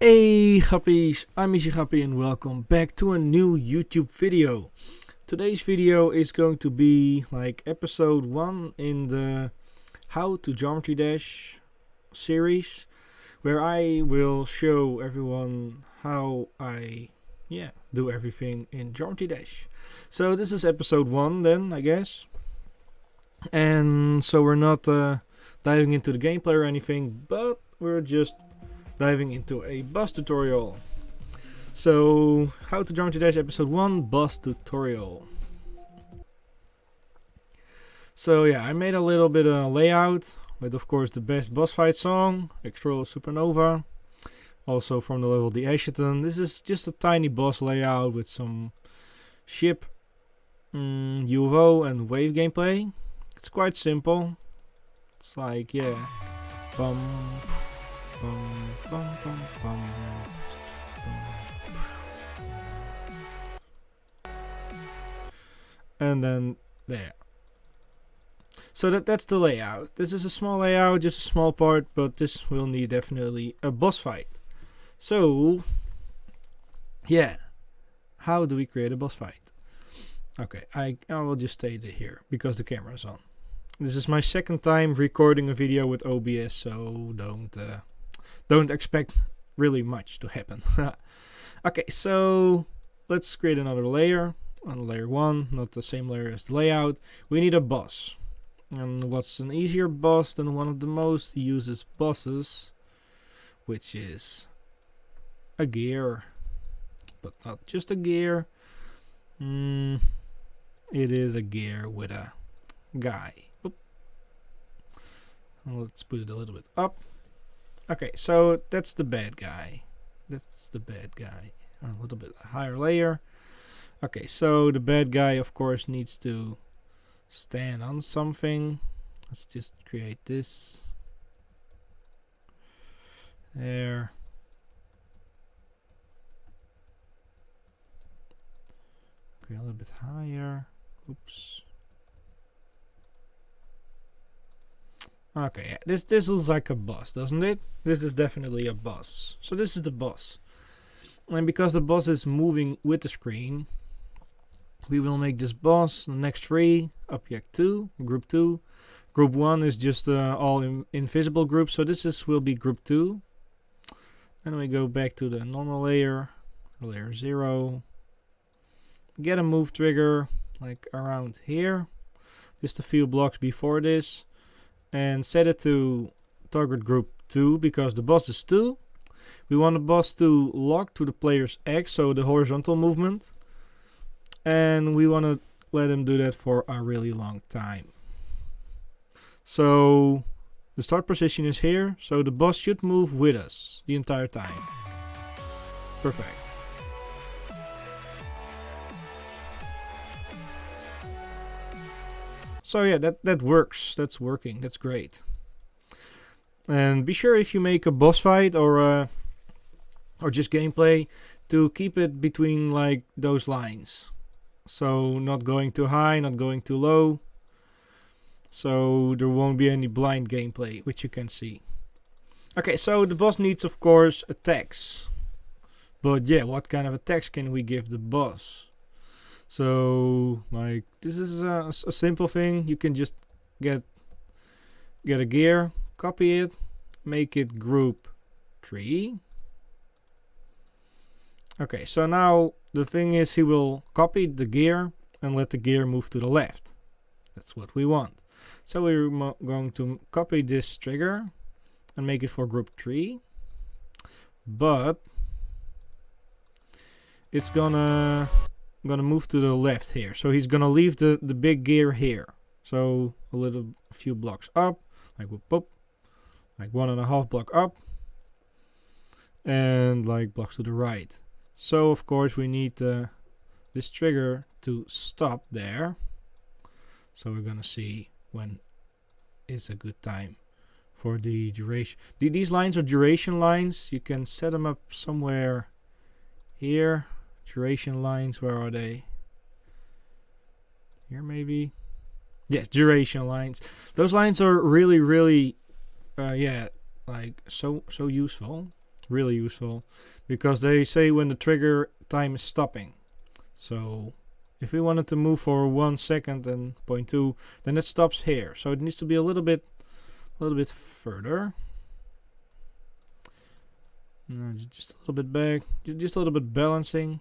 Hey gappies, I'm Gappy and welcome back to a new YouTube video. Today's video is going to be like episode 1 in the How to Geometry Dash series, where I will show everyone how I do everything in Geometry Dash. So this is episode 1 then, I guess. And so we're not diving into the gameplay or anything, but we're just diving into a boss tutorial. So, How to Geometry Dash episode 1 boss tutorial. So yeah, I made a little bit of layout with, of course, the best boss fight song, Extra Supernova, also from the level The Asheton. This is just a tiny boss layout with some ship, UFO and wave gameplay. It's quite simple. It's like, yeah, bum, bum, bum, bum, bum, bum. And then there. So that's the layout. This is a small layout, just a small part, but this will need definitely a boss fight. So yeah, how do we create a boss fight? Okay, I will just stay here because the camera is on. This is my second time recording a video with OBS, so don't expect really much to happen. Okay, so let's create another layer on layer 1, not the same layer as the layout. We need a boss. And what's an easier boss than one of the most uses bosses, which is a gear, but not just a gear. It is a gear with a guy. Oop. Let's put it a little bit up. Okay, so that's the bad guy. That's the bad guy. A little bit higher layer. Okay, so the bad guy, of course, needs to stand on something. Let's just create this. There. Okay, a little bit higher. Oops. Okay, yeah, this looks like a boss, doesn't it? This is definitely a boss. So this is the boss. And because the boss is moving with the screen, we will make this boss the next 3, object 2, group 2. Group 1 is just all invisible groups, so this will be group 2. Then we go back to the normal layer, layer 0. Get a move trigger like around here, just a few blocks before this. And set it to target group 2 because the boss is 2. We want the boss to lock to the player's X, so the horizontal movement. And we want to let him do that for a really long time. So the start position is here, so the boss should move with us the entire time. Perfect. So yeah, that works. That's working. That's great. And be sure if you make a boss fight or just gameplay to keep it between like those lines. So not going too high, not going too low. So there won't be any blind gameplay, which you can see. Okay, so the boss needs, of course, attacks. But yeah, what kind of attacks can we give the boss? So, like, this is a simple thing. You can just get a gear, copy it, make it group 3. Okay, so now the thing is he will copy the gear and let the gear move to the left. That's what we want. So we're going to copy this trigger and make it for group 3. But it's gonna move to the left here, so he's gonna leave the big gear here, so a few blocks up, like whoop, whoop, like 1.5 block up, and like blocks to the right. So of course we need this trigger to stop there, so we're gonna see when is a good time for the duration. These lines are duration lines. You can set them up somewhere here. Duration lines, where are they? Here maybe? Yes, duration lines. Those lines are really, like so useful. Really useful, because they say when the trigger time is stopping. So if we wanted to move for 1 second and 0.2, then it stops here. So it needs to be a little bit further. No, just a little bit back, just a little bit balancing.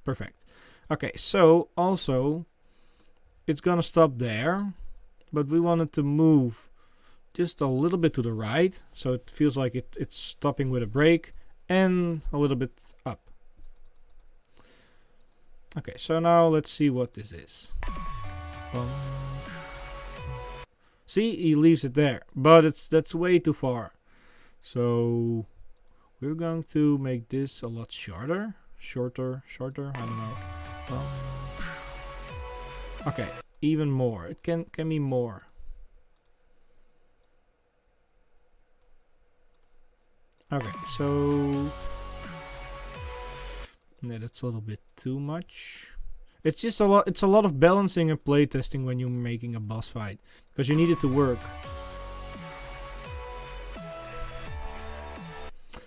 Perfect. Okay, so also it's gonna stop there, but we want it to move just a little bit to the right, so it feels like it's stopping with a break, and a little bit up. Okay, so now let's see what this is. See, he leaves it there, but that's way too far. So we're going to make this a lot shorter, I don't know. Okay, even more. It can be more. Okay, so yeah, that's a little bit too much. It's just a lot. It's a lot of balancing and playtesting when you're making a boss fight, because you need it to work.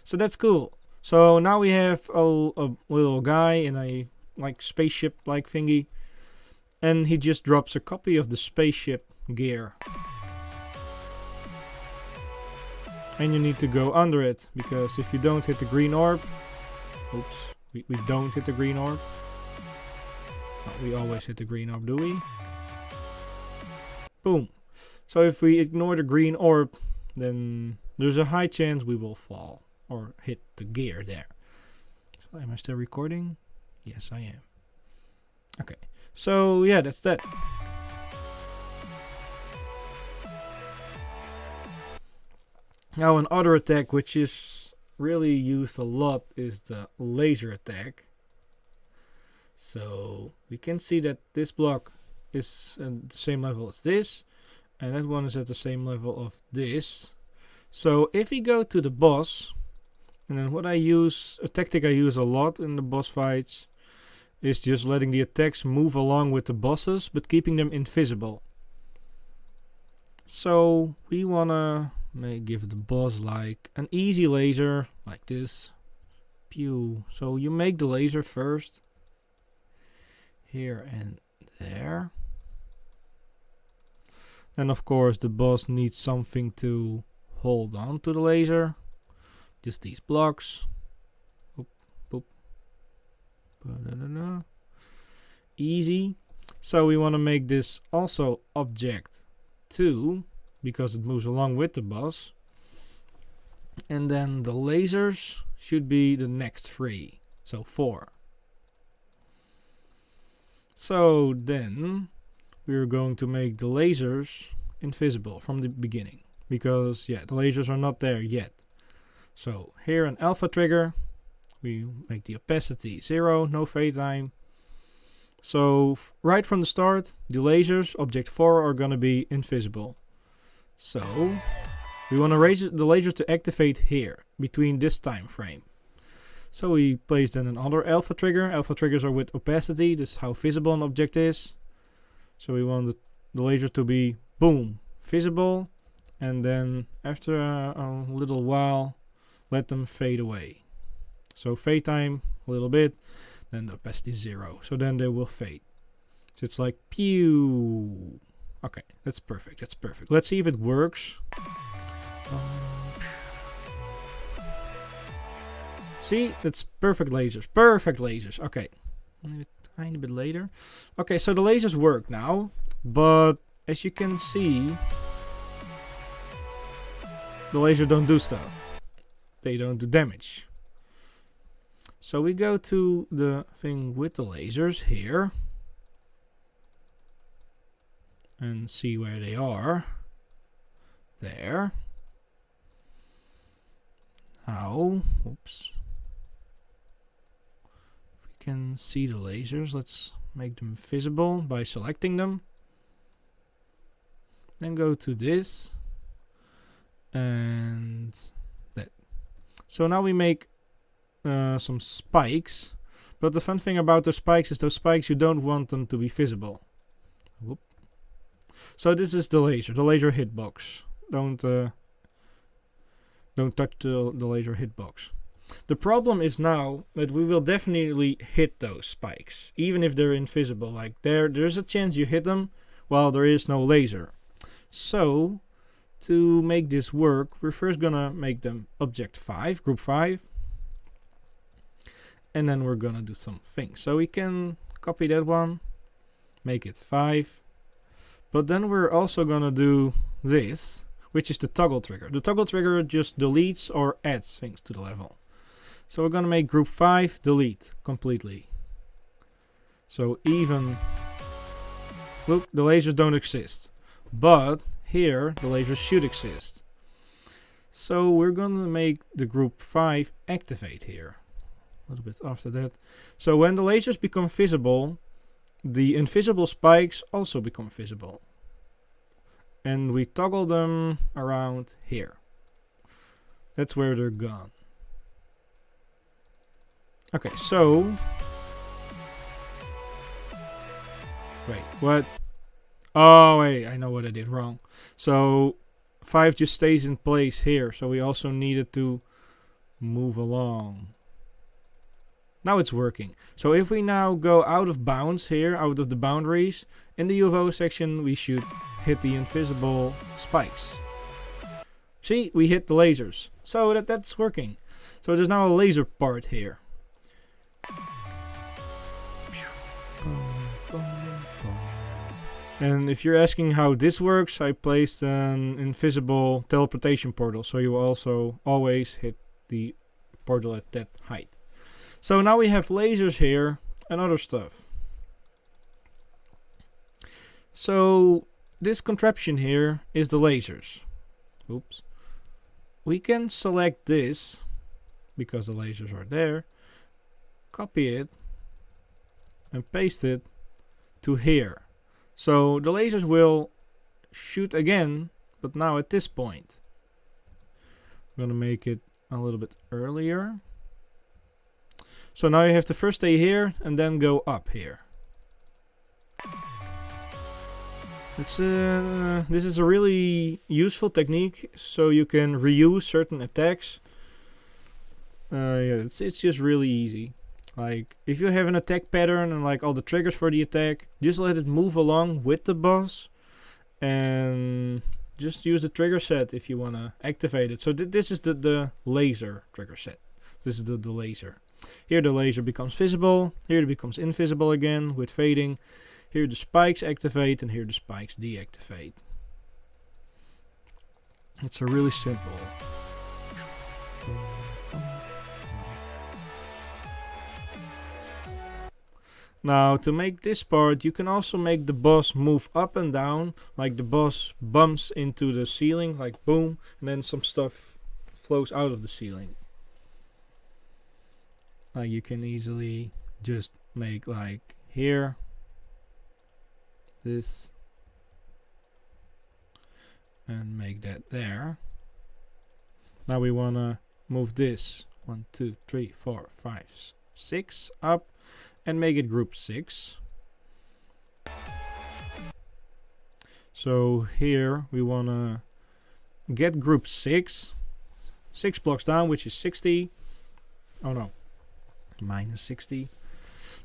So that's cool. So now we have a little guy in a like spaceship like thingy, and he just drops a copy of the spaceship gear. And you need to go under it, because if you don't hit the green orb, oops, we don't hit the green orb. No, we always hit the green orb, do we? Boom. So if we ignore the green orb, then there's a high chance we will fall or hit the gear there. So am I still recording? Yes, I am. Okay. So yeah, that's that. Now another attack which is really used a lot is the laser attack. So we can see that this block is at the same level as this, and that one is at the same level of this. So if we go to the boss, and then what I use, a tactic I use a lot in the boss fights, is just letting the attacks move along with the bosses, but keeping them invisible. So we wanna give the boss like an easy laser, like this. Pew. So you make the laser first, here and there. Then of course the boss needs something to hold on to the laser. Just these blocks. Boop, boop. Ba-da-da-da. Easy. So we want to make this also object 2, because it moves along with the boss. And then the lasers should be the next 3. So 4. So then we're going to make the lasers invisible from the beginning, because yeah, the lasers are not there yet. So here an alpha trigger, we make the opacity 0, no fade time. So right from the start, the lasers, object 4, are gonna be invisible. So we want to raise the laser to activate here, between this time frame. So we place then another alpha trigger. Alpha triggers are with opacity, this is how visible an object is. So we want the laser to be, boom, visible, and then after a little while, let them fade away. So fade time, a little bit, then the opacity 0. So then they will fade. So it's like, pew. Okay, that's perfect, that's perfect. Let's see if it works. See, it's perfect lasers, perfect lasers. Okay, maybe a tiny bit later. Okay, so the lasers work now, but as you can see, the lasers don't do stuff. They don't do damage. So we go to the thing with the lasers here and see where they are. There. Now, oops. If we can see the lasers, let's make them visible by selecting them. Then go to this and that. So now we make some spikes, but the fun thing about those spikes is those spikes, you don't want them to be visible. Whoop. So this is the laser hitbox. Don't touch the laser hitbox. The problem is now that we will definitely hit those spikes, even if they're invisible. Like there's a chance you hit them while there is no laser. So to make this work, we're first gonna make them object 5, group 5. And then we're gonna do some things. So we can copy that one, make it 5. But then we're also gonna do this, which is the toggle trigger. The toggle trigger just deletes or adds things to the level. So we're gonna make group 5 delete completely. So even, look, the lasers don't exist. But here, the lasers should exist. So we're gonna make the group 5 activate here. A little bit after that. So when the lasers become visible, the invisible spikes also become visible. And we toggle them around here. That's where they're gone. Okay, so... Wait, what? Oh, wait, I know what I did wrong. So 5 just stays in place here. So we also needed to move along. Now it's working. So if we now go out of bounds here, out of the boundaries, in the UFO section we should hit the invisible spikes. See, we hit the lasers. So that's working. So there's now a laser part here. And if you're asking how this works, I placed an invisible teleportation portal. So you will also always hit the portal at that height. So now we have lasers here and other stuff. So this contraption here is the lasers. Oops. We can select this because the lasers are there, copy it and paste it to here. So the lasers will shoot again, but now at this point. I'm gonna make it a little bit earlier. So now you have to first stay here and then go up here. This is a really useful technique, so you can reuse certain attacks. Yeah, it's just really easy. Like if you have an attack pattern and like all the triggers for the attack, just let it move along with the boss, and just use the trigger set if you wanna activate it. So this is the laser trigger set. This is the laser. Here the laser becomes visible, here it becomes invisible again with fading. Here the spikes activate and here the spikes deactivate. It's a really simple. Now to make this part, you can also make the boss move up and down, like the boss bumps into the ceiling, like boom, and then some stuff flows out of the ceiling. Like you can easily just make like here, this, and make that there. Now we wanna move this 1, 2, 3, 4, 5, 6 up and make it group 6. So here we wanna get group 6 blocks down, which is 60. Oh no, minus 60.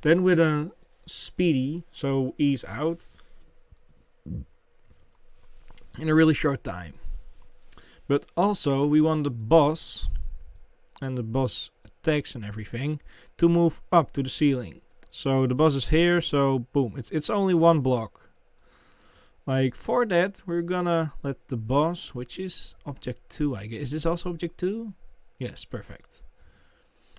Then with a speedy, so ease out in a really short time. But also we want the boss and the boss attacks and everything to move up to the ceiling. So the boss is here, so boom, it's only one block. Like for that we're gonna let the boss, which is object 2 I guess. Is this also object 2? Yes, perfect.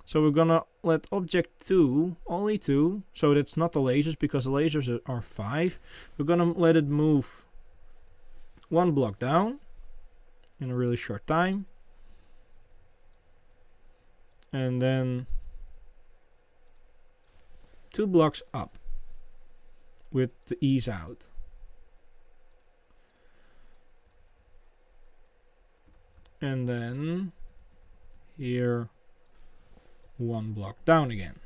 So we're gonna let object 2, only 2, so that's not the lasers because the lasers are 5. We're gonna let it move one block down in a really short time. And then 2 blocks up with the ease out. And then here 1 block down again.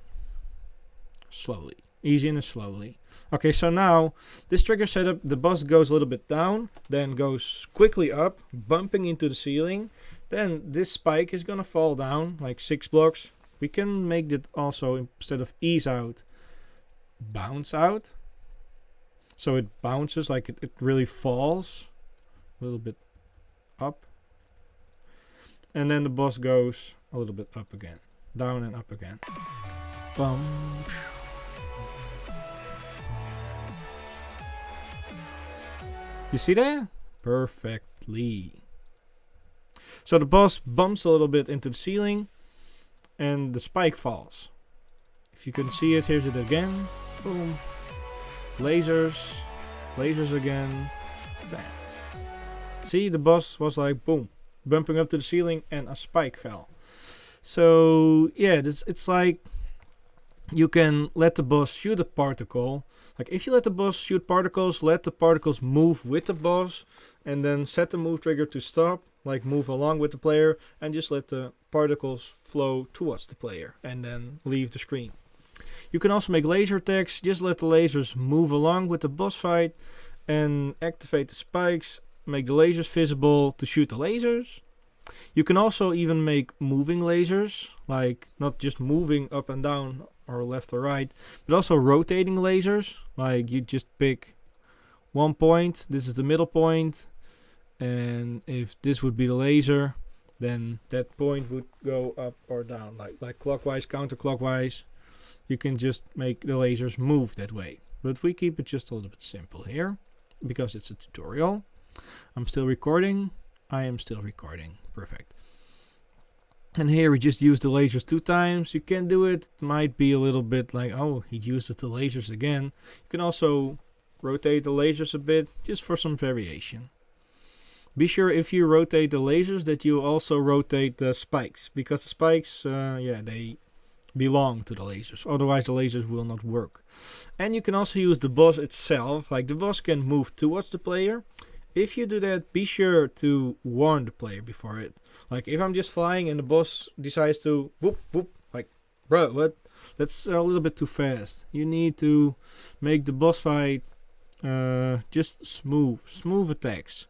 Slowly. Easy and slowly. Okay, so now this trigger setup, the boss goes a little bit down, then goes quickly up, bumping into the ceiling, Then this spike is gonna fall down like 6 blocks. We can make it also, instead of ease out, bounce out. So it bounces, like it really falls a little bit up. And then the boss goes a little bit up again. Down and up again. Bum. You see that? Perfectly. So the boss bumps a little bit into the ceiling and the spike falls. If you can see it, here's it again. Boom. Lasers. Lasers again. Bam. See, the boss was like, boom, bumping up to the ceiling and a spike fell. So, yeah, it's like you can let the boss shoot a particle. Like, if you let the boss shoot particles, let the particles move with the boss. And then set the move trigger to stop. Like, move along with the player. And just let the particles flow towards the player. And then leave the screen. You can also make laser attacks. Just let the lasers move along with the boss fight. And activate the spikes. Make the lasers visible to shoot the lasers. You can also even make moving lasers. Like, not just moving up and down or left or right. But also rotating lasers. Like, you just pick one point. This is the middle point. And if this would be the laser, then that point would go up or down, like clockwise, counterclockwise. You can just make the lasers move that way. But we keep it just a little bit simple here, because it's a tutorial. I'm still recording. I am still recording. Perfect. And here we just use the lasers 2 times. You can do it. Might be a little bit like, oh, he uses the lasers again. You can also rotate the lasers a bit, just for some variation. Be sure if you rotate the lasers that you also rotate the spikes. Because the spikes, yeah, they belong to the lasers. Otherwise the lasers will not work. And you can also use the boss itself. Like, the boss can move towards the player. If you do that, be sure to warn the player before it. Like, if I'm just flying and the boss decides to whoop, whoop. Like, bro, what? That's a little bit too fast. You need to make the boss fight just smooth attacks.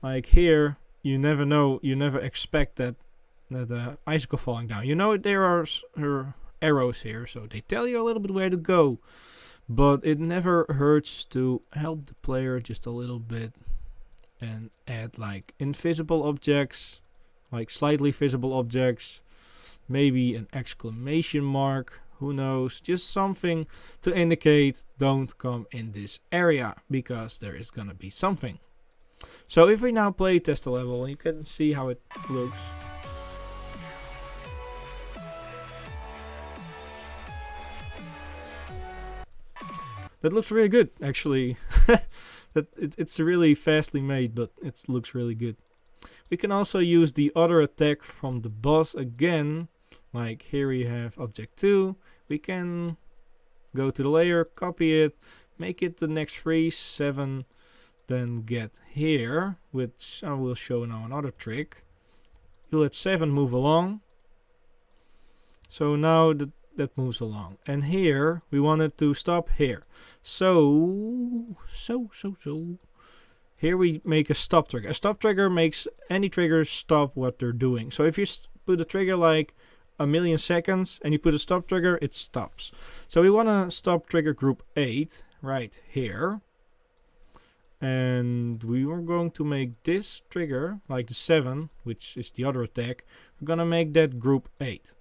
Like here, you never know, you never expect that icicle falling down. You know there are arrows here, so they tell you a little bit where to go. But it never hurts to help the player just a little bit and add like invisible objects, like slightly visible objects, maybe an exclamation mark, who knows, just something to indicate don't come in this area, because there is gonna be something. So if we now play test the level, you can see how it looks. That looks really good, actually. It's really fastly made, but it looks really good. We can also use the other attack from the boss again. Like here we have object 2. We can go to the layer, copy it, make it the next freeze 7. Then get here, which I will show now another trick. You let 7 move along. So now that moves along. And here, we want it to stop here. So. Here we make a stop trigger. A stop trigger makes any trigger stop what they're doing. So if you put a trigger like a million seconds and you put a stop trigger, it stops. So we want to stop trigger group 8 right here. And we are going to make this trigger, like the 7, which is the other attack. We're going to make that group 8.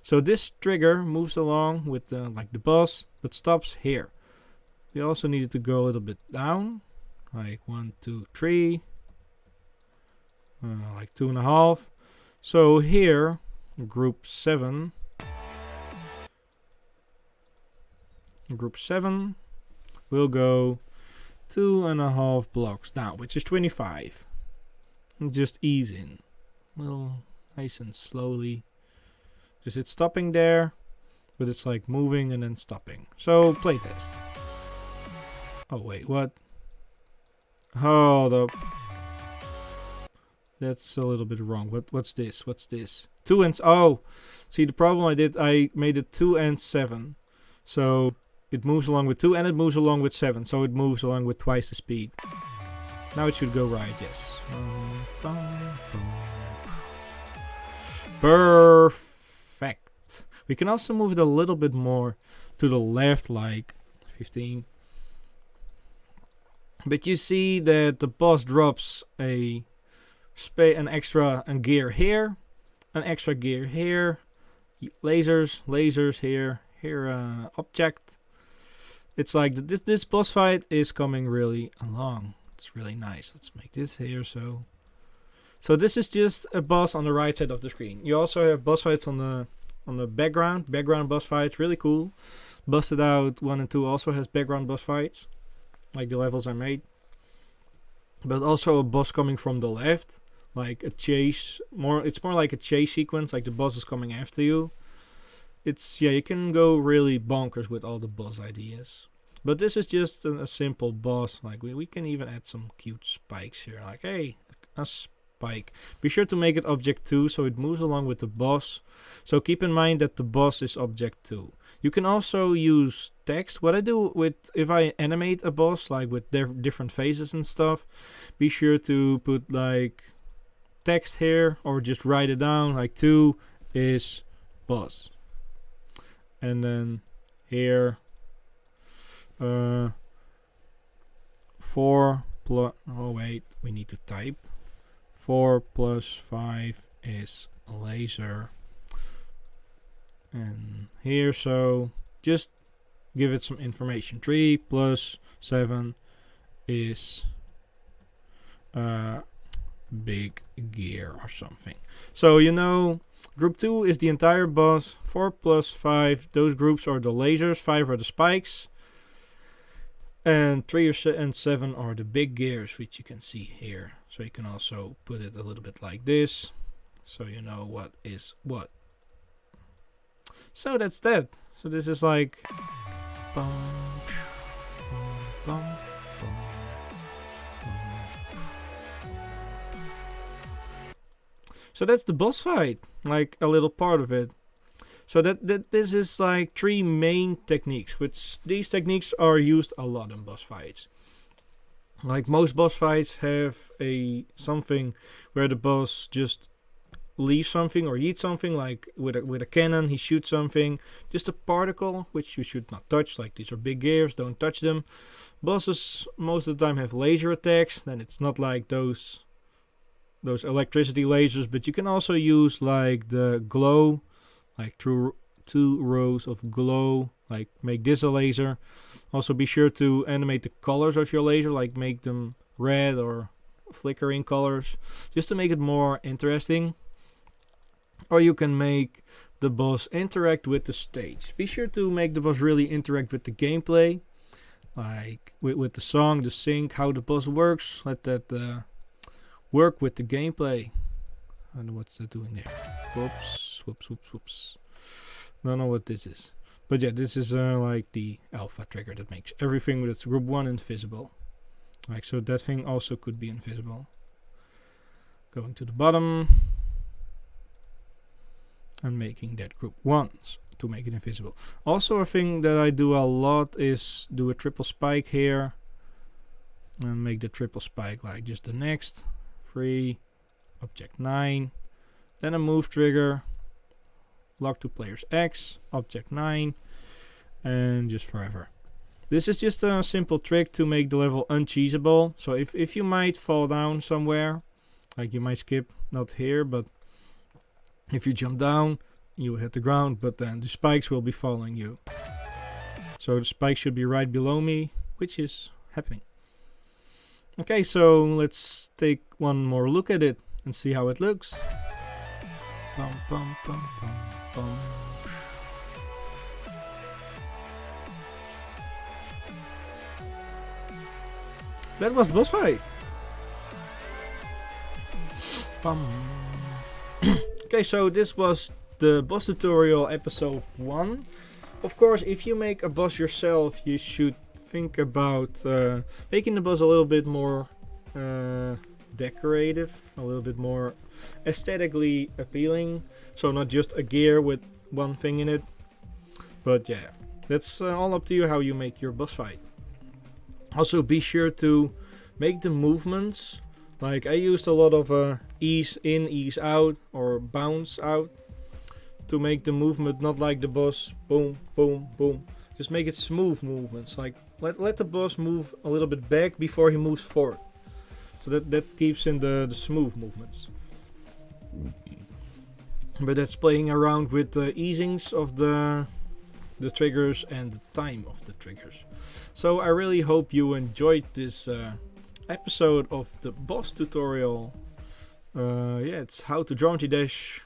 So this trigger moves along with like the boss, but stops here. We also needed to go a little bit down, like 1, 2, 3, like 2.5. So here, group 7. Group 7 will go 2.5 blocks down, which is 25. And just ease in. Well, nice and slowly. Just it's stopping there, but it's like moving and then stopping. So, playtest. Oh, wait, what? Hold up. That's a little bit wrong. What's this? What's this? 2 and... Oh! See, the problem I made it 2 and 7. So... it moves along with 2 and it moves along with 7. So it moves along with twice the speed. Now it should go right, yes. Perfect. We can also move it a little bit more to the left, like 15. But you see that the boss drops an extra gear here, an extra gear here, lasers here, object. It's like this boss fight is coming really along. It's really nice. Let's make this here so this is just a boss on the right side of the screen. You also have boss fights on the background boss fights, really cool. Busted Out 1 and 2 also has background boss fights, like the levels are made. But also a boss coming from the left, like a chase. It's more like a chase sequence, like the boss is coming after you. You can go really bonkers with all the boss ideas. But this is just a simple boss. Like we can even add some cute spikes here. Like, hey, a spike. Be sure to make it object 2 so it moves along with the boss. So keep in mind that the boss is object 2. You can also use text. What I do if I animate a boss, like with different phases and stuff, be sure to put like text here or just write it down. Like 2 is boss. And then here 4 plus, oh wait, we need to type. 4 plus 5 is Lazer. And here, so just give it some information. 3 plus 7 is big gear or something. So group 2 is the entire boss. 4 plus 5, those groups are the lasers. 5 are the spikes. And 3 and 7 are the big gears, which you can see here. So you can also put it a little bit like this, so you know what is what. So that's that. So this is like so that's the boss fight, like a little part of it. So this is like 3 main techniques, which these techniques are used a lot in boss fights. Like most boss fights have something where the boss just leaves something or eats something, like with a cannon he shoots something, just a particle which you should not touch. Like these are big gears, don't touch them. Bosses most of the time have laser attacks, then it's not like those electricity lasers, but you can also use like the glow, like 2 rows of glow, like make this a laser. Also be sure to animate the colors of your laser, like make them red or flickering colors, just to make it more interesting. Or you can make the boss interact with the stage. Be sure to make the boss really interact with the gameplay, like with the song, the sync, how the boss works. Let that work with the gameplay. I don't know what's that doing there. Whoops. Don't know what this is. But yeah, this is like the alpha trigger that makes everything that's group 1 invisible. Like, so that thing also could be invisible. Going to the bottom and making that group 1 to make it invisible. Also a thing that I do a lot is do a triple spike here and make the triple spike like just the next 3, object 9, then a move trigger, lock to player's X, object 9, and just forever. This is just a simple trick to make the level uncheesable. So if you might fall down somewhere, like you might skip, not here, but if you jump down, you hit the ground, but then the spikes will be following you. So the spike should be right below me, which is happening. Okay, so let's take one more look at it and see how it looks. Bum, bum, bum, bum, bum. That was the boss fight. Okay, so this was the boss tutorial episode 1. Of course, if you make a boss yourself, you should think about making the boss a little bit more decorative, a little bit more aesthetically appealing. So not just a gear with one thing in it. But yeah, that's all up to you how you make your boss fight. Also be sure to make the movements Like I used a lot of ease in, ease out, or bounce out to make the movement not like the boss, boom, boom, boom. Just make it smooth movements. Like let the boss move a little bit back before he moves forward. So that keeps in the smooth movements. But that's playing around with the easings of the triggers and the time of the triggers. So I really hope you enjoyed this episode of the boss tutorial. Yeah, it's how to Geometry Dash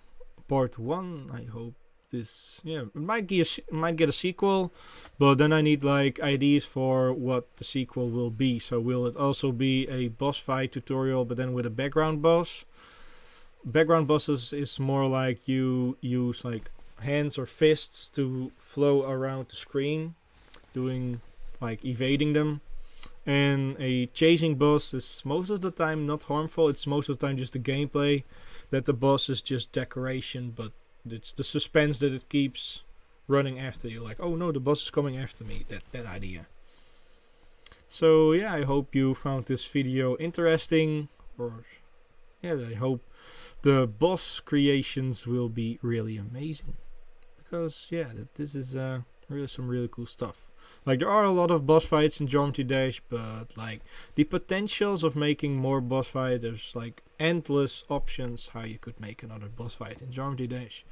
part 1. I hope this, yeah, it might get a sequel, but then I need like ideas for what the sequel will be. So will it also be a boss fight tutorial, but then with a background boss? Background bosses is more like you use like hands or fists to flow around the screen, doing like evading them. And a chasing boss is most of the time not harmful. It's most of the time just the gameplay, that the boss is just decoration, but it's the suspense that it keeps running after you. Like, oh no, the boss is coming after me. That idea. So yeah, I hope you found this video interesting. Or yeah, I hope the boss creations will be really amazing. Because yeah, this is really some really cool stuff. Like there are a lot of boss fights in Geometry Dash, but like the potentials of making more boss fights, there's like endless options how you could make another boss fight in Geometry Dash.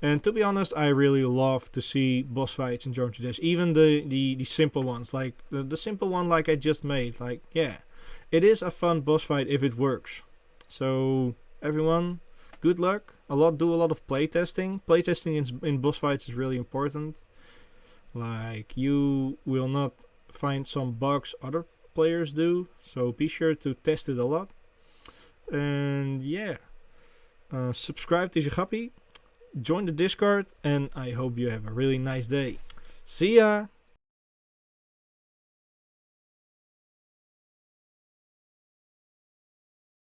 And to be honest, I really love to see boss fights in Geometry Dash, even the simple ones, like the simple one like I just made. Like yeah, it is a fun boss fight if it works. So everyone, good luck. Do a lot of playtesting. Playtesting in boss fights is really important. Like you will not find some bugs other players do, so be sure to test it a lot. And yeah, subscribe to Gappy, join the Discord, and I hope you have a really nice day. See ya!